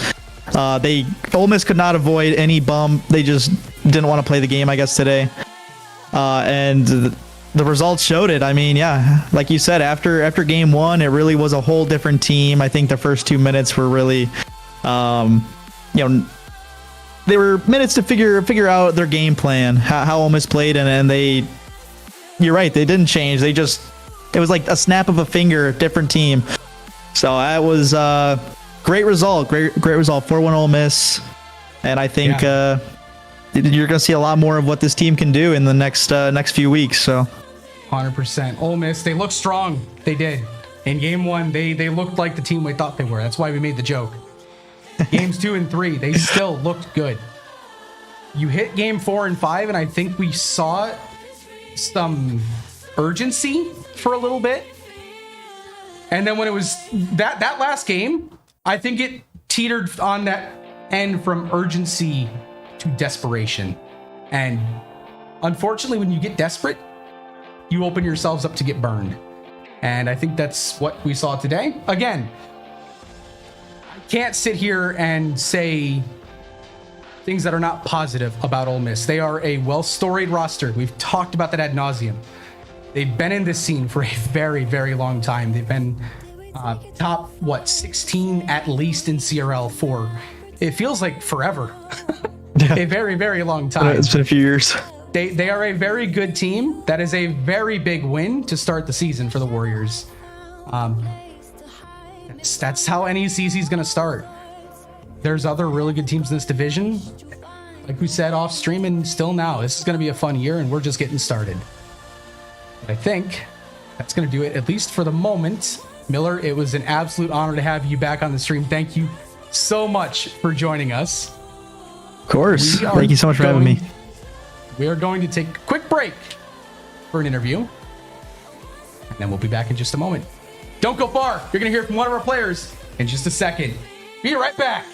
Ole Miss could not avoid any bump. They just didn't want to play the game, I guess, today. And the results showed it. I mean, like you said, after game 1, it really was a whole different team. I think the first 2 minutes were really, they were minutes to figure out their game plan, how Ole Miss played, and you're right, they didn't change. It was like a snap of a finger, different team. So that was a great result. Great result. 4-1 Ole Miss, and I think you're gonna see a lot more of what this team can do in the next few weeks. So 100%. Ole Miss, they look strong. They did. In game 1, they looked like the team we thought they were. That's why we made the joke. Games 2 and 3, they still looked good. You hit game 4 and 5, and I think we saw some urgency for a little bit. And then when it was that last game, I think it teetered on that end from urgency to desperation. And unfortunately, when you get desperate, you open yourselves up to get burned. And I think that's what we saw today. Again, I can't sit here and say things that are not positive about Ole Miss. They are a well-storied roster. We've talked about that ad nauseum. They've been in this scene for a very, very long time. They've been top, 16 at least in CRL for, it feels like forever. A very, very long time. It's been a few years. They are a very good team. That is a very big win to start the season for the Warriors. That's how NECC is going to start. There's other really good teams in this division. Like we said off stream and still now, this is going to be a fun year and we're just getting started. But I think that's going to do it, at least for the moment. Miller, it was an absolute honor to have you back on the stream. Thank you so much for joining us. Of course. Thank you so much for having me. We are going to take a quick break for an interview. And then we'll be back in just a moment. Don't go far. You're going to hear from one of our players in just a second. Be right back.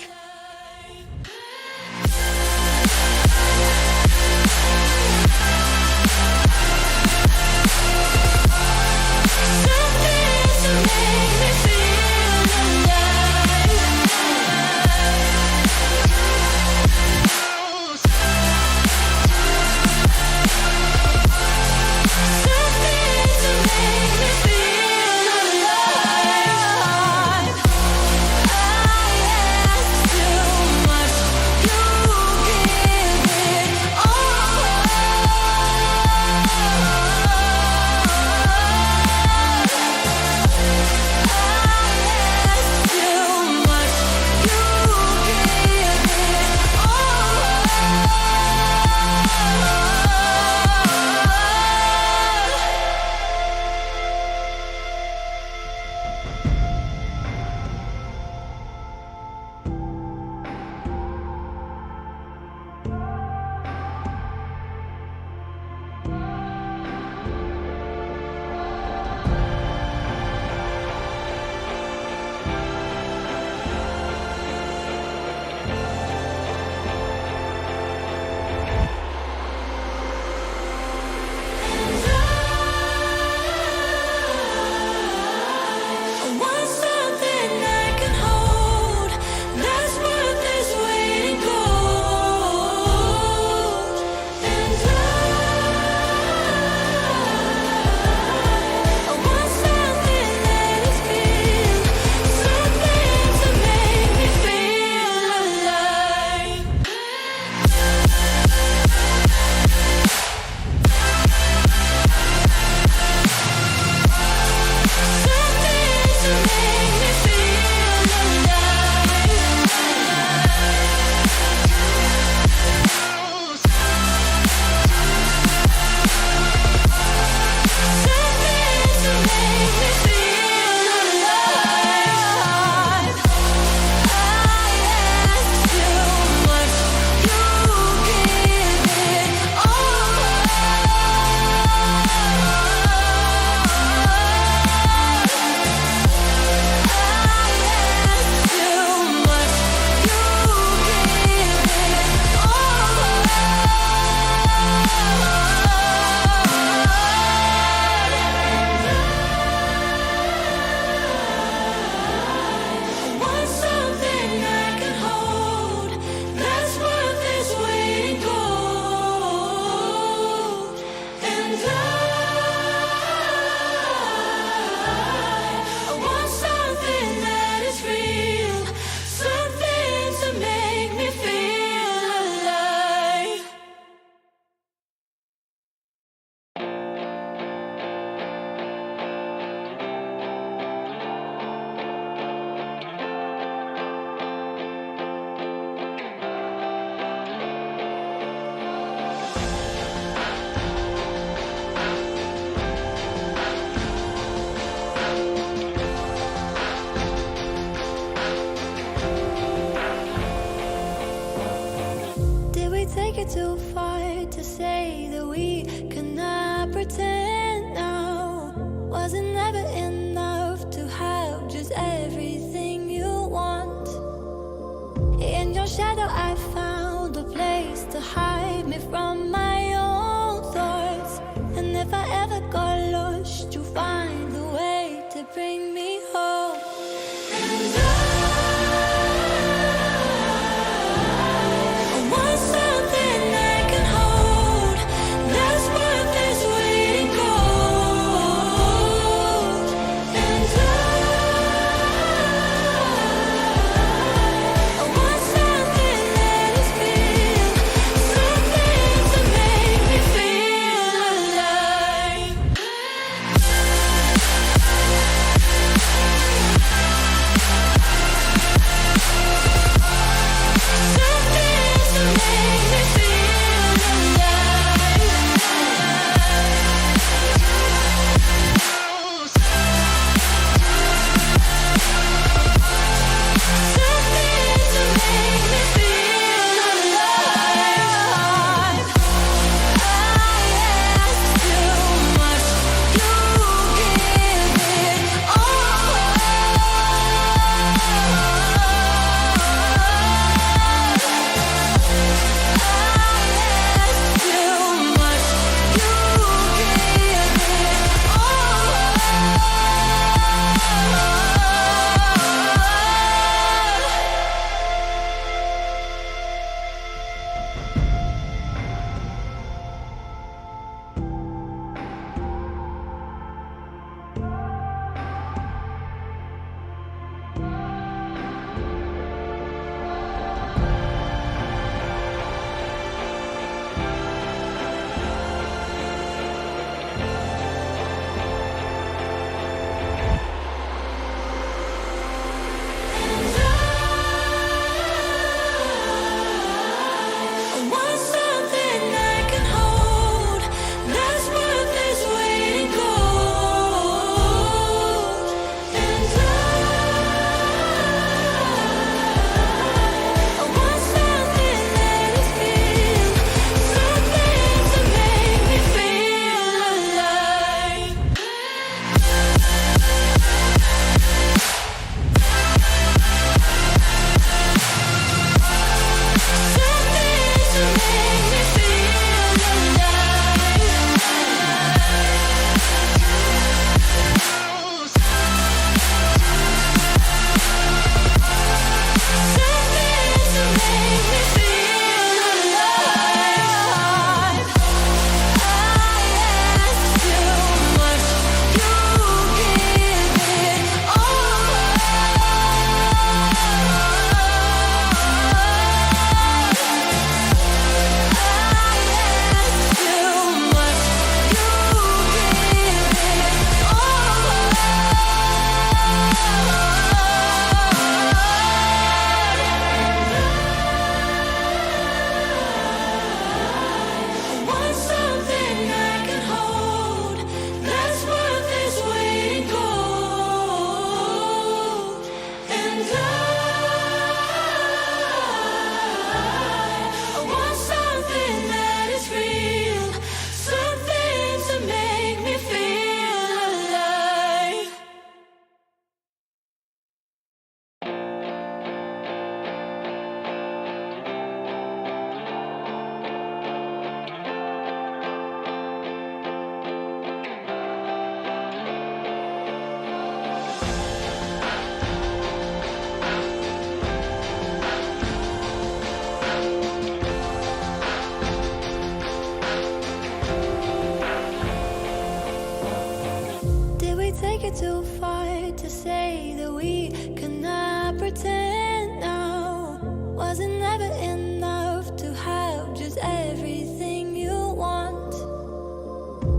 Too far to say that we cannot pretend now. Was it never enough to have just everything you want? In your shadow I found a place to hide me from my own thoughts. And if I ever got lost, you'll find a way to bring me home. And I want something I can hold that's worth this waiting cold. it too far to say that we cannot pretend now. Was it never enough to have just everything you want?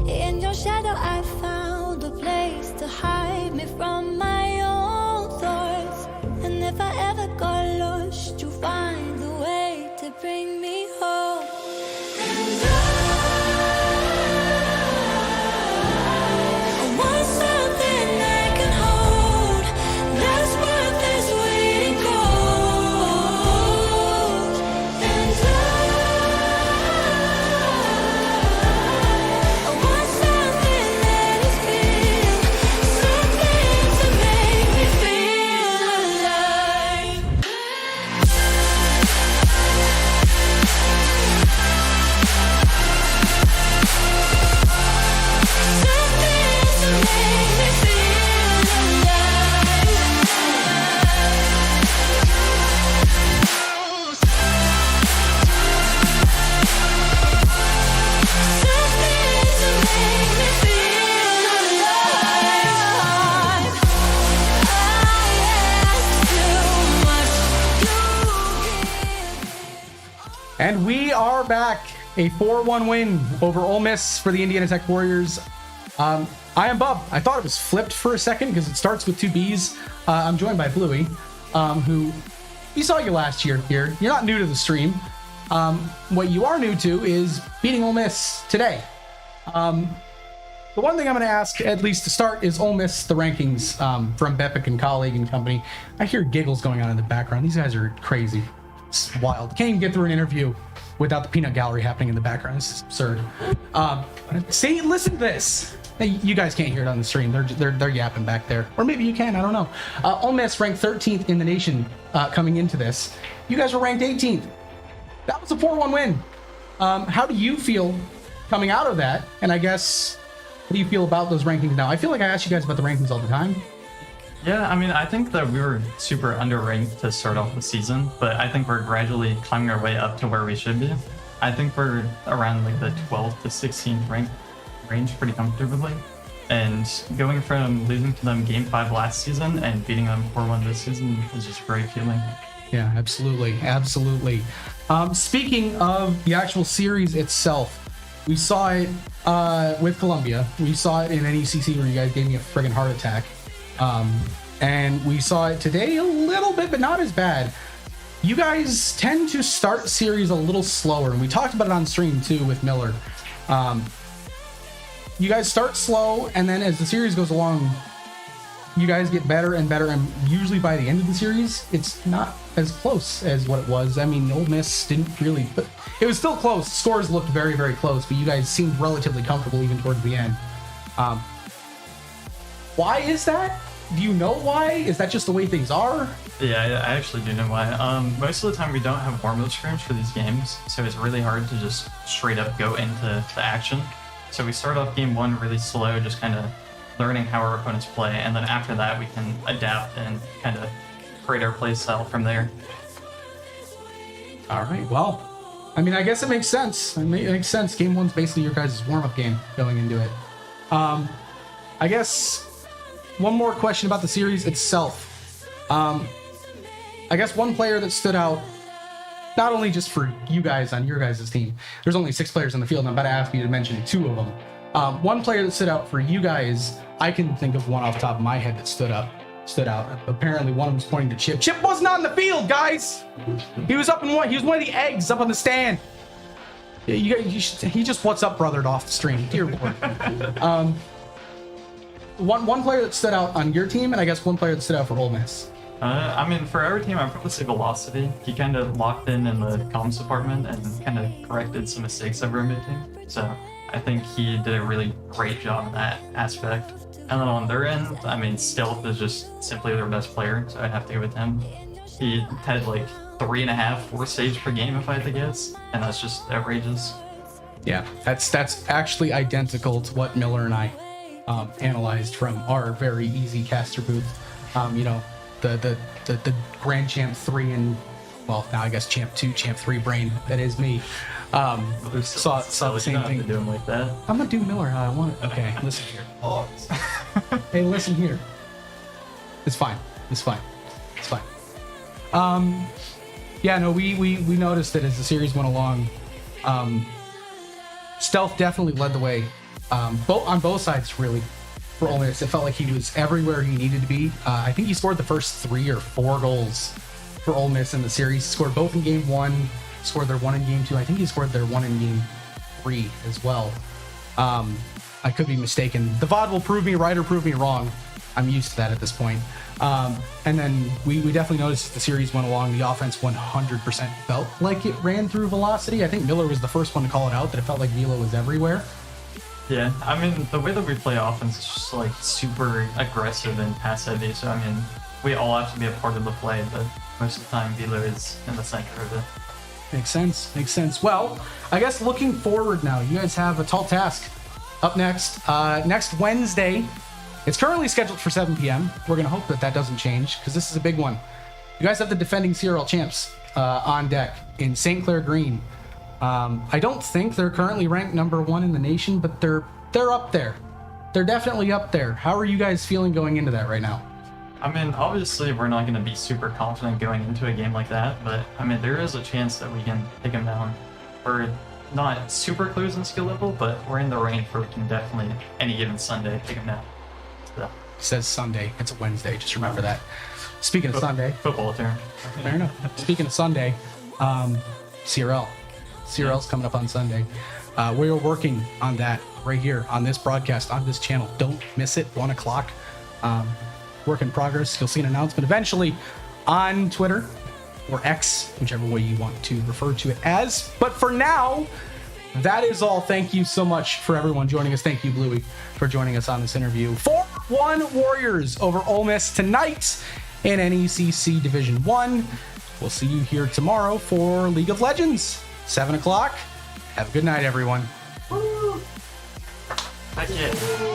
In your shadow I found a place to hide me from my own thoughts. And if I ever got lost, you'll find a way to bring me home. And I want something I can hold, that's worth this waiting cold. And I want something that is real, something to make me feel alive. And we are back. A 4-1 win over Ole Miss for the Indiana Tech Warriors. I am Bub. I thought it was flipped for a second because it starts with two B's. I'm joined by Bluey, who we saw you last year here. You're not new to the stream. What you are new to is beating Ole Miss today. The one thing I'm going to ask, at least to start, is Ole Miss, the rankings from Bepic and colleague and company. I hear giggles going on in the background. These guys are crazy. It's wild. Can't even get through an interview without the peanut gallery happening in the background. This is absurd. See, listen to this. Hey, you guys can't hear it on the stream. They're yapping back there, or maybe you can. I don't know. Ole Miss ranked 13th in the nation coming into this. You guys were ranked 18th. That was a 4-1 win. How do you feel coming out of that? And I guess, what do you feel about those rankings now? I feel like I ask you guys about the rankings all the time. Yeah, I mean, I think that we were super underranked to start off the season, but I think we're gradually climbing our way up to where we should be. I think we're around like the 12th to 16th range pretty comfortably. And going from losing to them Game 5 last season and beating them 4-1 this season is just very appealing. Yeah, absolutely. Absolutely. Speaking of the actual series itself, we saw it with Columbia. We saw it in NECC where you guys gave me a friggin' heart attack. And we saw it today a little bit, but not as bad. You guys tend to start series a little slower, and we talked about it on stream too with Miller. You guys start slow, and then as the series goes along, you guys get better and better, and usually by the end of the series, it's not as close as what it was. I mean, Ole Miss didn't really, but it was still close. Scores looked very, very close, but you guys seemed relatively comfortable even towards the end. Why is that? Do you know why? Is that just the way things are? Yeah, I actually do know why. Most of the time we don't have warm-up scrims for these games, so it's really hard to just straight up go into the action. So we start off game one really slow, just kind of learning how our opponents play, and then after that we can adapt and kind of create our play style from there. All right, well, I mean, I guess it makes sense. It makes sense. Game one's basically your guys' warm-up game going into it. I guess one more question about the series itself. I guess one player that stood out, not only just for you guys on your guys' team, there's only 6 players on the field, and I'm about to ask you to mention 2 of them. One player that stood out for you guys, I can think of one off the top of my head that stood out. Apparently one of them was pointing to Chip. Chip was not in the field, guys. He was up in one. He was one of the eggs up on the stand. He just what's up brothered off the stream. Dear Lord. One player that stood out on your team, and I guess one player that stood out for Ole Miss. I mean, for our team, I'd probably say Velocity. He kind of locked in the comms department and kind of corrected some mistakes that were making. So I think he did a really great job in that aspect. And then on their end, I mean, Stealth is just simply their best player, so I'd have to go with him. He had like 3.5 4 saves per game, if I had to guess, and that's just outrageous. Yeah, that's actually identical to what Miller and I analyzed from our very easy caster booth. The Grand Champ 3 and, well, now I guess Champ 2, Champ 3 brain, that is me. Saw the same thing. Do him like that. I'm gonna do Miller how I want it. Okay, listen here. Hey, listen here. It's fine. It's fine. It's fine. Yeah, no, we noticed that as the series went along, Stealth definitely led the way, on both sides, really, for Ole Miss. It felt like he was everywhere he needed to be. I think he scored the first 3 or 4 goals for Ole Miss in the series. He scored both in game 1, scored their 1 in game 2. I think he scored their 1 in game 3 as well. I could be mistaken. The VOD will prove me right or prove me wrong. I'm used to that at this point. And then we definitely noticed as the series went along, the offense 100% felt like it ran through velocity. I think Miller was the first one to call it out, that it felt like Velo was everywhere. Yeah, I mean, the way that we play offense is just like super aggressive and pass heavy. So, I mean, we all have to be a part of the play, but most of the time, Velo is in the center of it. Makes sense. Makes sense. Well, I guess looking forward now, you guys have a tall task up next. Next Wednesday, it's currently scheduled for 7 p.m. We're going to hope that that doesn't change because this is a big one. You guys have the defending CRL champs on deck in St. Clair Green. I don't think they're currently ranked number 1 in the nation, but they're up there. They're definitely up there. How are you guys feeling going into that right now? I mean, obviously, we're not going to be super confident going into a game like that, but I mean, there is a chance that we can take them down. We're not super close in skill level, but we're in the range where we can definitely, any given Sunday, take them down. So, It says Sunday. It's a Wednesday. Just remember that. Speaking of Sunday. Football term. Fair enough. Speaking of Sunday, CRL. CRL's coming up on Sunday. We are working on that right here on this broadcast, on this channel. Don't miss it. 1 o'clock. Work in progress. You'll see an announcement eventually on Twitter or X, whichever way you want to refer to it as. But for now, that is all. Thank you so much for everyone joining us. Thank you, Bluey, for joining us on this interview. 4-1 Warriors over Ole Miss tonight in NECC Division 1. We'll see you here tomorrow for League of Legends, 7 o'clock. Have a good night, everyone. Thank you.